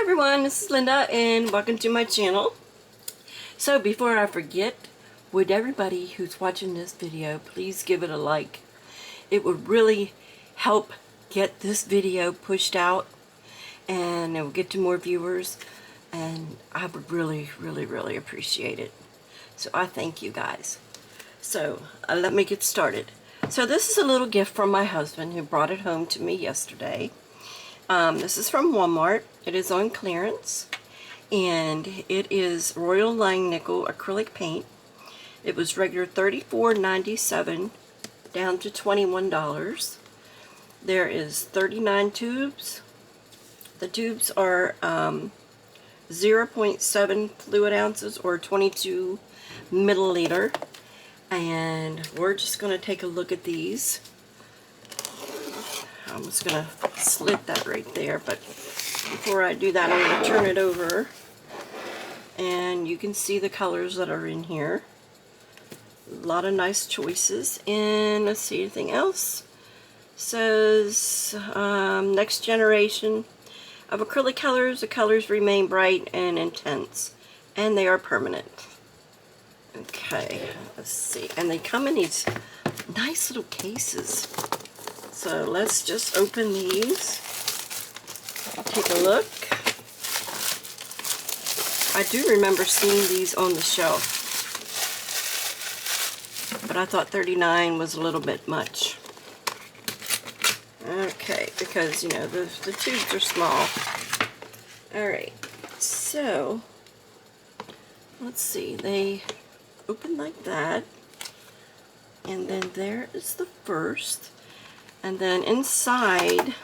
everyone, this is Linda and welcome to my channel. So before I forget, would everybody who's watching this video please give it a like. It would really help get this video pushed out and it will get to more viewers, and I would really appreciate it. So I thank you guys. So let me get started. So this is a little gift from my husband who brought it home to me yesterday. This is from Walmart. It is on clearance, and it is Royal Langnickel acrylic paint. It was regular $34.97 down to $21. There is 39 tubes. The tubes are 0.7 fluid ounces or 22 milliliter, and we're just going to take a look at these. I'm just going to slit that right there, but before I do that, I'm going to turn it over and you can see the colors that are in here. A lot of nice choices. And let's see, anything else? It says next generation of acrylic colors. The colors remain bright and intense, and they are permanent. Okay, let's see. And they come in these nice little cases. So let's just open these. Take a look. I do remember seeing these on the shelf, but I thought 39 was a little bit much. Okay, because you know the tubes are small. Alright, so let's see, they open like that, and then there is the first, and then inside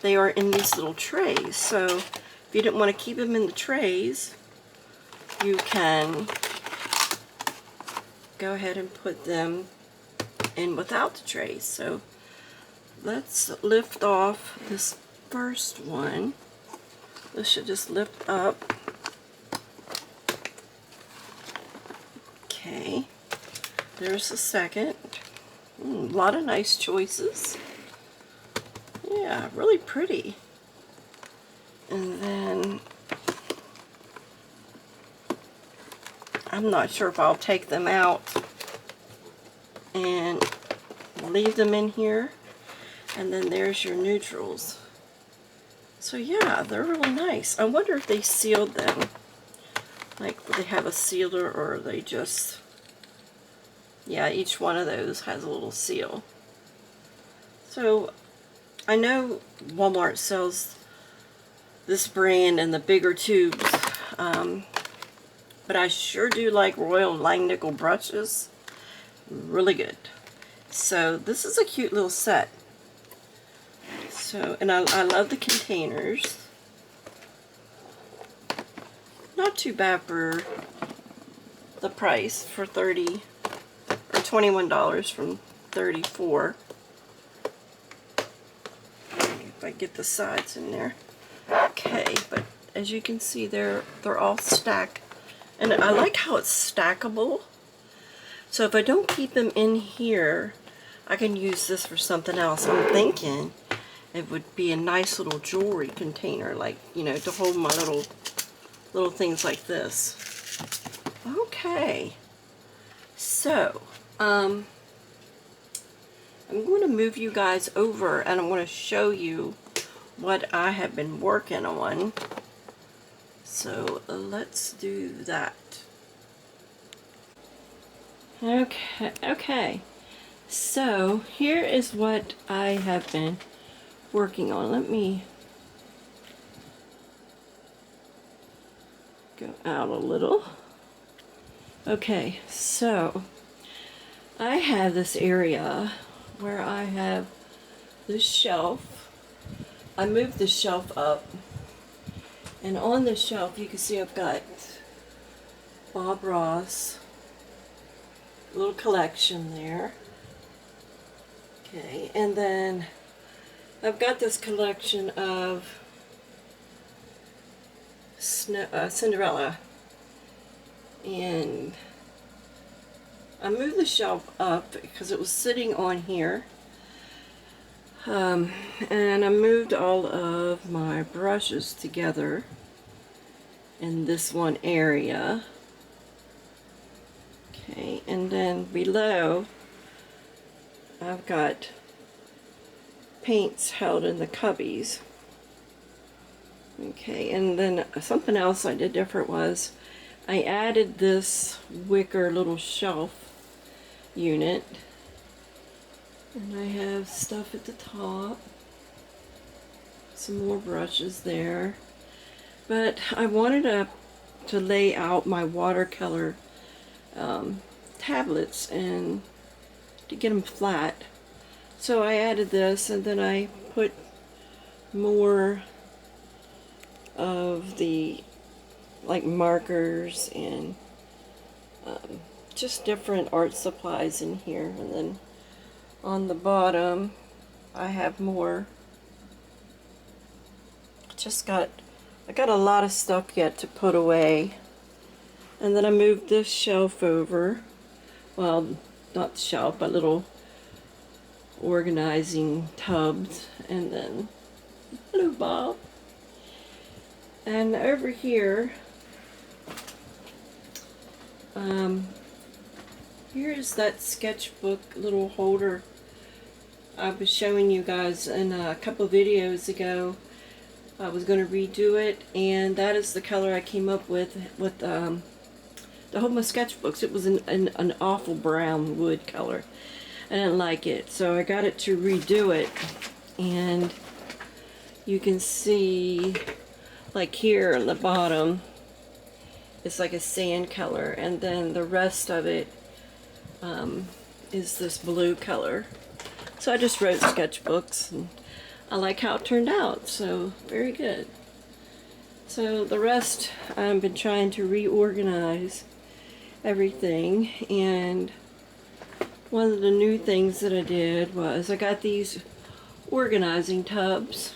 they are in these little trays. So if you didn't want to keep them in the trays, you can go ahead and put them in without the trays. So let's lift off this first one. This should just lift up. Okay, there's the second. A lot of nice choices. Yeah, really pretty. And then I'm not sure if I'll take them out and leave them in here. And then there's your neutrals. So yeah, they're really nice. I wonder if they sealed them. Like, do they have a sealer, or are they just... Yeah, each one of those has a little seal. So I know Walmart sells this brand and the bigger tubes, but I sure do like Royal Langnickel brushes. Really good. So this is a cute little set. So, and I love the containers. Not too bad for the price, for $30 or $21 from $34. If I get the sides in there. Okay, but as you can see, they're all stacked, and I like how it's stackable. So if I don't keep them in here, I can use this for something else. I'm thinking it would be a nice little jewelry container, like, you know, to hold my little things like this. Okay, so I'm going to move you guys over and I'm going to show you what I have been working on. So let's do that. Okay. So here is what I have been working on. Let me go out a little. Okay, so I have this area where I have this shelf. I moved the shelf up, and on the shelf you can see I've got Bob Ross, little collection there. Okay, and then I've got this collection of Cinderella, and I moved the shelf up because it was sitting on here. And I moved all of my brushes together in this one area. Okay, and then below I've got paints held in the cubbies. Okay, and then something else I did different was I added this wicker little shelf unit, and I have stuff at the top, some more brushes there, but I wanted to lay out my watercolor tablets and to get them flat. So I added this, and then I put more of the like markers and just different art supplies in here. And then on the bottom I have more. I got a lot of stuff yet to put away. And then I moved this shelf over. Well, not the shelf, but little organizing tubs. And then, hello Bob. And over here, here's that sketchbook little holder I was showing you guys in a couple videos ago. I was going to redo it, and that is the color I came up with the whole my sketchbooks. It was an awful brown wood color. I didn't like it, so I got it to redo it, and you can see like here on the bottom it's like a sand color, and then the rest of it is this blue color. So I just wrote sketchbooks, and I like how it turned out, so very good. So the rest I've been trying to reorganize everything, and one of the new things that I did was I got these organizing tubs,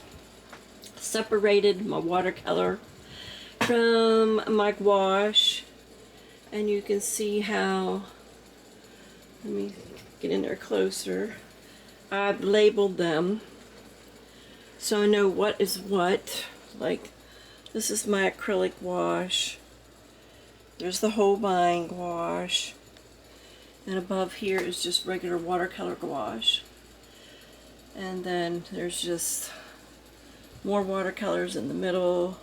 separated my watercolor from my gouache, and you can see how, let me get in there closer, I've labeled them so I know what is what. Like, this is my acrylic gouache, there's the Holbein gouache, and above here is just regular watercolor gouache, and then there's just more watercolors in the middle,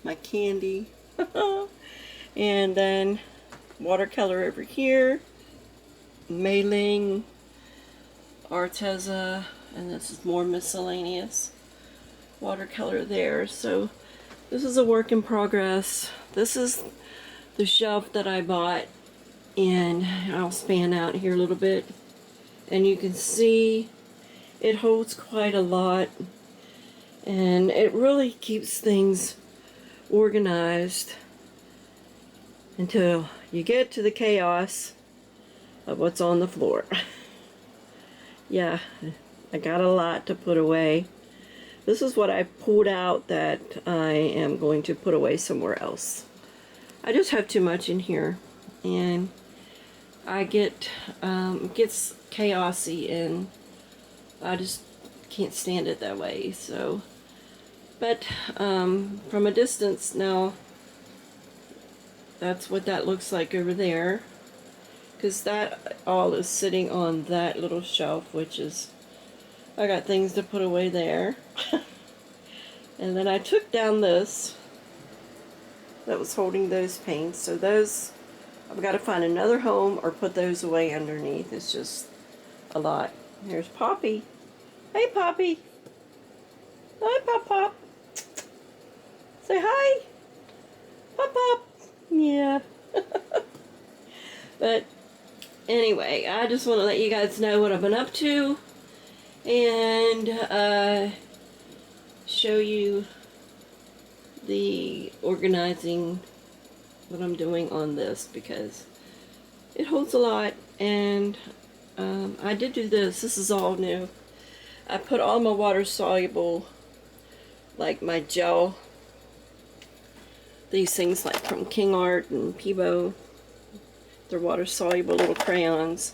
my candy, and then watercolor over here, Mailing, Arteza, and this is more miscellaneous watercolor there. So this is a work in progress. This is the shelf that I bought, and I'll span out here a little bit, and you can see it holds quite a lot, and it really keeps things organized until you get to the chaos of what's on the floor. Yeah, I got a lot to put away. This is what I pulled out that I am going to put away somewhere else. I just have too much in here, and I get it gets chaosy, and I just can't stand it that way. So, but from a distance now, that's what that looks like over there, because that all is sitting on that little shelf, which is, I got things to put away there. And then I took down this that was holding those paints, so those I've got to find another home or put those away underneath. It's just a lot. Here's Poppy. Hey Poppy. Hi Pop Pop. Say hi. Pop Pop. Yeah. But anyway, I just want to let you guys know what I've been up to, and show you the organizing what I'm doing on this, because it holds a lot. And I did do this. This is all new. I put all my water soluble, like my gel, these things like from King Art and Peebo, they're water soluble little crayons,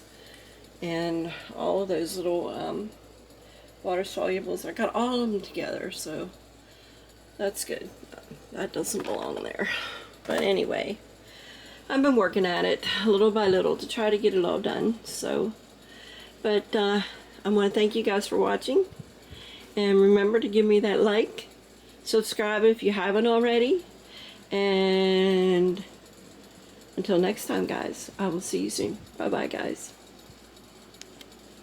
and all of those little water solubles. I got all of them together, so that's good. That doesn't belong there. But anyway, I've been working at it little by little to try to get it all done. So, but I want to thank you guys for watching. And remember to give me that like. Subscribe if you haven't already. And until next time, guys, I will see you soon. Bye-bye, guys.